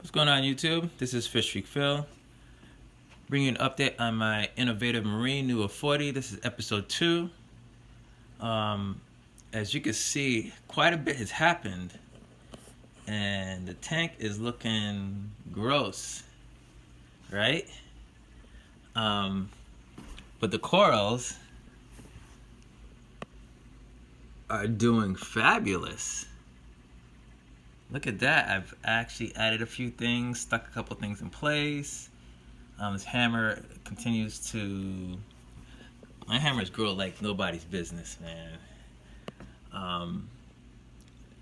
What's going on, YouTube? This is Fish Freak Phil, bringing you an update on my innovative marine Nuvo 40. This is episode 2. As you can see, quite a bit has happened, and the tank is looking gross, right? But the corals are doing fabulous. Look at that. I've actually added a few things, stuck a couple things in place. This hammer continues to... My hammers grow like nobody's business, man.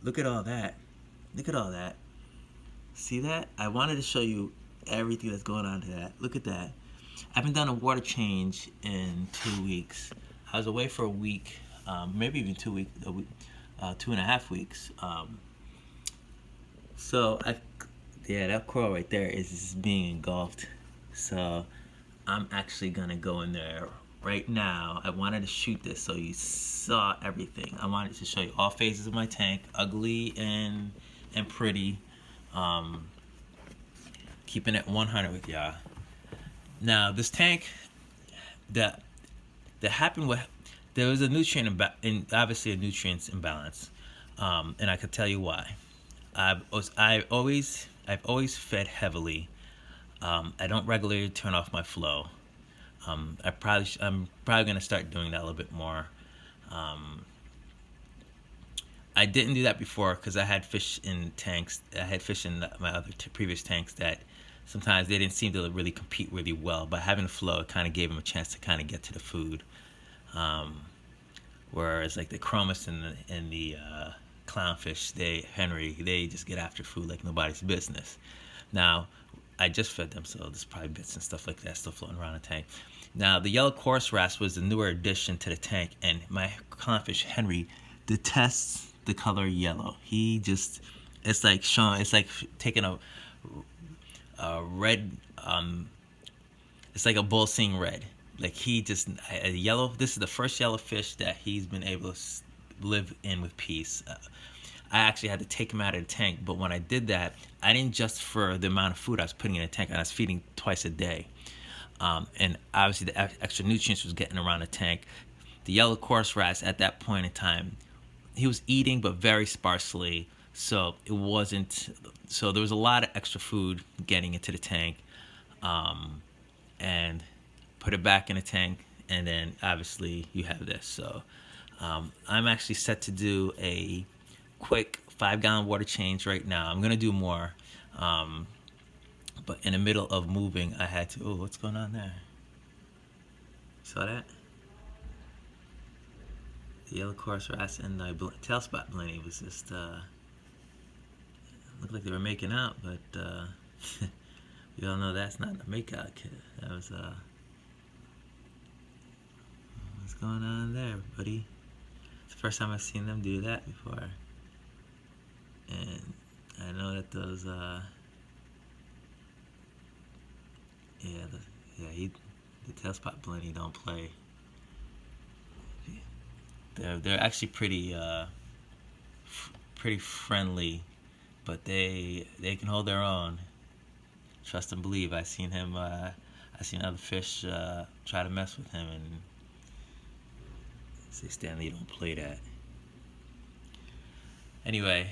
Look at all that. Look at all that. See that? I wanted to show you everything that's going on to that. Look at that. I haven't done a water change in 2 weeks. I was away for a week, maybe even 2 weeks, 2.5 weeks. So that coral right there is being engulfed. So I'm actually gonna go in there right now. I wanted to shoot this so you saw everything. I wanted to show you all phases of my tank, ugly and pretty. Keeping it 100 with y'all. Now this tank, that happened with, there was a nutrient obviously a nutrients imbalance, and I could tell you why. I've always fed heavily. I don't regularly turn off my flow. I'm probably gonna start doing that a little bit more. I didn't do that before because I had fish in tanks. I had fish in my other previous tanks that sometimes they didn't seem to really compete really well. But having a flow, it kind of gave them a chance to kind of get to the food. Whereas like the chromis and the clownfish, they just get after food like nobody's business. Now, I just fed them, so there's probably bits and stuff like that still floating around the tank. Now, the yellow chorus wrasse was the newer addition to the tank, and my clownfish Henry detests the color yellow. It's like taking a red, it's like a bull seeing red. Like yellow, this is the first yellow fish that he's been able to live in with peace. I actually had to take him out of the tank, but when I did that, I didn't just for the amount of food I was putting in the tank. I was feeding twice a day, and obviously the extra nutrients was getting around the tank. The yellow chorus wrasse at that point in time, he was eating but very sparsely, so it wasn't. So there was a lot of extra food getting into the tank, and put it back in the tank, and then obviously you have this. So I'm actually set to do a quick 5-gallon water change right now. I'm gonna do more, but in the middle of moving, I had to. Oh, what's going on there? Saw that? The yellow chorus wrasse and the tail spot blenny was just looked like they were making out, but we all know that's not a makeout kid. That was what's going on there, buddy? It's the first time I've seen them do that before. And I know that those, the tail spot blenny don't play. They're actually pretty friendly, but they can hold their own. Trust and believe. I seen other fish try to mess with him, and say, Stanley, don't play that. Anyway,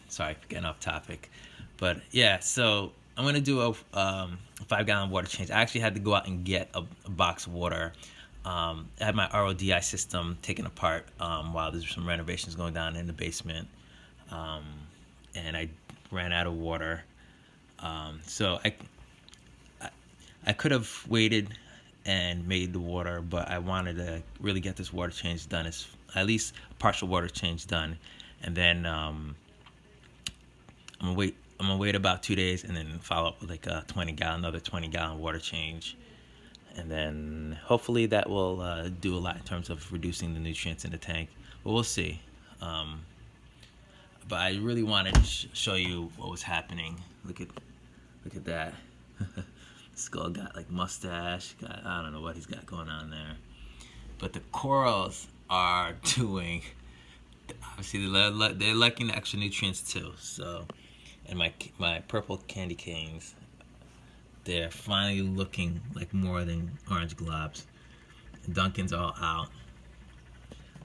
sorry for getting off topic, but yeah, so I'm gonna do a 5-gallon water change. I actually had to go out and get a box of water. I had my RODI system taken apart while there's some renovations going down in the basement, and I ran out of water. So I could have waited and made the water, but I wanted to really get this water change done, at least a partial water change done, and then I'm gonna wait about 2 days and then follow up with like another 20-gallon water change, and then hopefully that will do a lot in terms of reducing the nutrients in the tank. But we'll see. But I really wanted to show you what was happening. Look at that. Skull got like mustache. I don't know what he's got going on there. But the corals are doing, obviously they're liking the extra nutrients too. So and my purple candy canes, they're finally looking like more than orange globs. Dunkin's all out.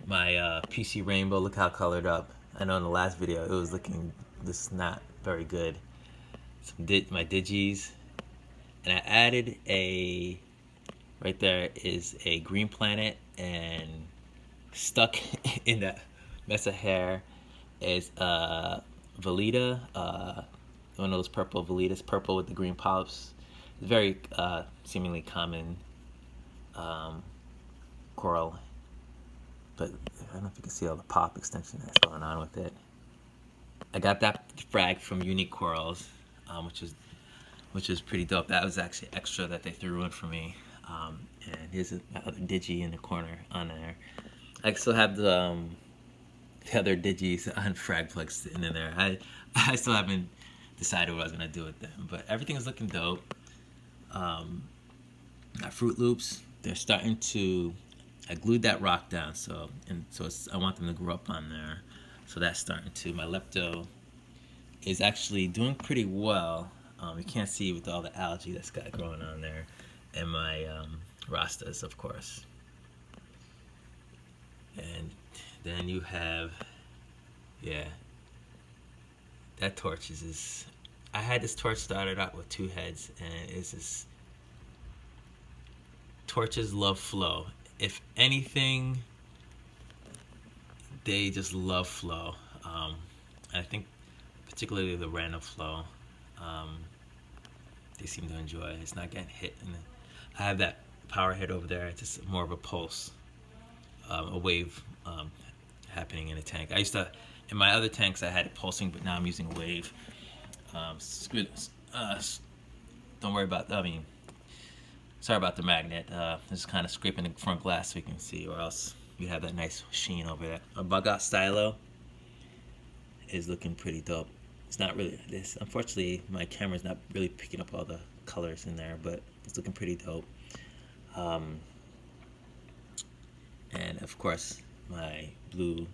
My PC Rainbow, look how colored up. I know in the last video it was looking this not very good. My Digis, and I added a, right there is a green planet, and stuck in that mess of hair is Velita, one of those purple Velitas, purple with the green polyps. Very seemingly common coral, but I don't know if you can see all the pop extension that's going on with it. I got that frag from Unique Corals, which is pretty dope. That was actually extra that they threw in for me. And here's my other Digi in the corner on there. I still have the other Digis on frag plugs sitting in there. I still haven't decided what I was gonna do with them, but everything is looking dope. Got Fruit Loops. They're starting to. I glued that rock down, so I want them to grow up on there. So that's starting to. My Lepto is actually doing pretty well. You can't see with all the algae that's got growing on there, and my Rastas, of course. And then you have, yeah, that torch is I had this torch started out with 2 heads, and it's just, torches love flow. If anything, they just love flow. I think particularly the random flow, they seem to enjoy. It's not getting hit. And I have that power head over there. It's just more of a pulse, a wave happening in the tank. I used to, in my other tanks, I had it pulsing, but now I'm using a wave. Don't worry about, sorry about the magnet. Just kind of scraping the front glass so you can see, or else you have that nice sheen over there. A bug out stylo is looking pretty dope. It's not really this. Unfortunately, my camera's not really picking up all the colors in there, but it's looking pretty dope. And of course, my blue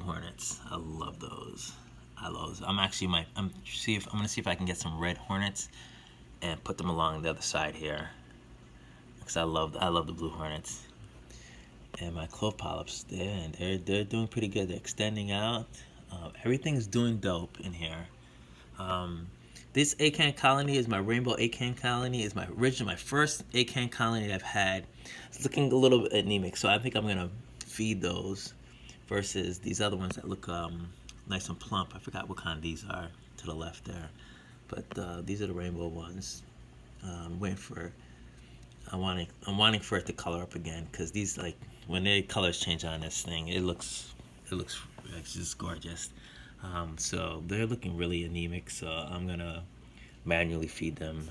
hornets. I love those. I'm gonna see if I can get some red hornets and put them along the other side here, because I love the blue hornets. And my clove polyps, they're doing pretty good. They're extending out. Everything's doing dope in here. This acan colony is my rainbow acan colony. Is my first acan colony that I've had. It's looking a little bit anemic, so I think I'm gonna feed those versus these other ones that look nice and plump. I forgot what kind these are to the left there, but these are the rainbow ones. I'm wanting for it to color up again, because these, like, when the colors change on this thing, it looks it's just gorgeous. So they're looking really anemic, so I'm gonna manually feed them.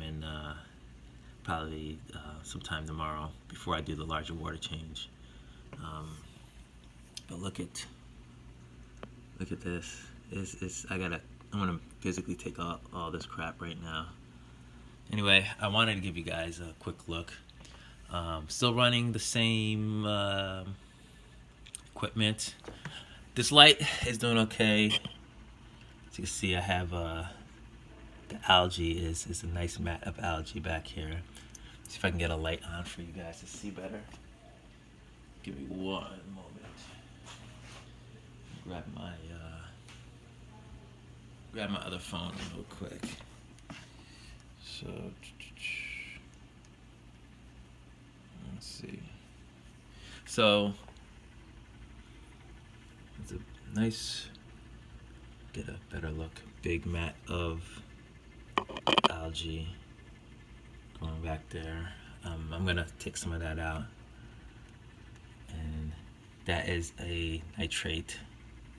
And probably sometime tomorrow before I do the larger water change. But look at this. I'm gonna physically take all this crap right now. Anyway, I wanted to give you guys a quick look. Still running the same equipment. This light is doing okay. As you can see, I have the algae is a nice mat of algae back here. See if I can get a light on for you guys to see better. Give me one moment. Grab my other phone real quick. So let's see. So it's a nice, get a better look, big mat of algae going back there. I'm gonna take some of that out, and that is a nitrate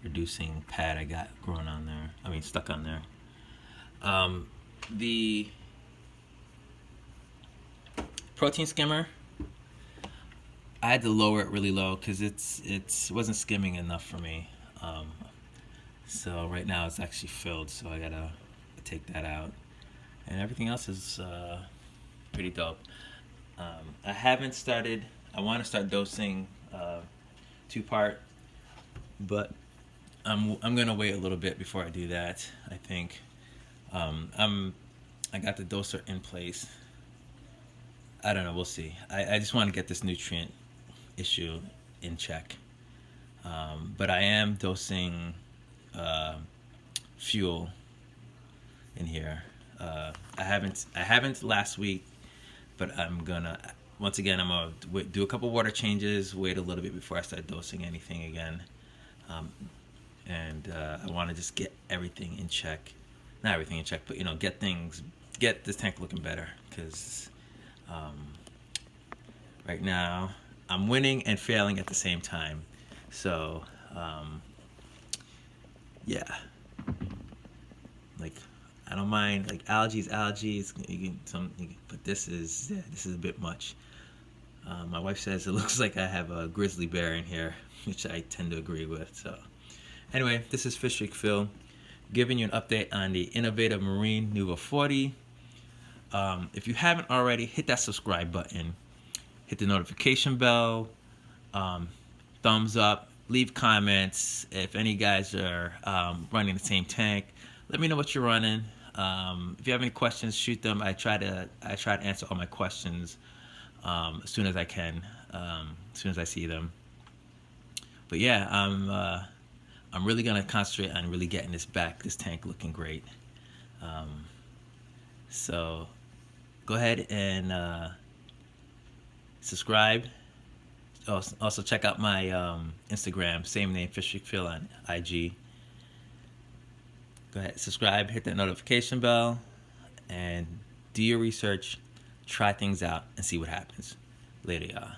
reducing pad I got growing on there. Stuck on there. The protein skimmer, I had to lower it really low because it wasn't skimming enough for me. So right now it's actually filled, so I gotta take that out. And everything else is pretty dope. I want to start dosing 2-part But I'm gonna wait a little bit before I do that. I think I got the doser in place. I don't know. We'll see. I just want to get this nutrient issue in check. But I am dosing uh, fuel in here. I haven't last week, but I'm gonna once again I'm gonna do a couple water changes. Wait a little bit before I start dosing anything again. Um, and I want to just get everything in check. Not everything in check, but get this tank looking better. Because right now I'm winning and failing at the same time. So yeah, like I don't mind like algae. But this is a bit much. My wife says it looks like I have a grizzly bear in here, which I tend to agree with. So anyway, this is Fish Week Phil, giving you an update on the innovative marine Nuvo 40. If you haven't already, hit that subscribe button, hit the notification bell, thumbs up, leave comments. If any guys are running the same tank, let me know what you're running. If you have any questions, shoot them. I try to answer all my questions as soon as I can, as soon as I see them. But yeah, I'm really gonna concentrate on really getting this tank looking great. So go ahead and subscribe. Also check out my Instagram, same name, Fish Week Phil on IG. Go ahead, subscribe, hit that notification bell, and do your research. Try things out and see what happens. Later, y'all.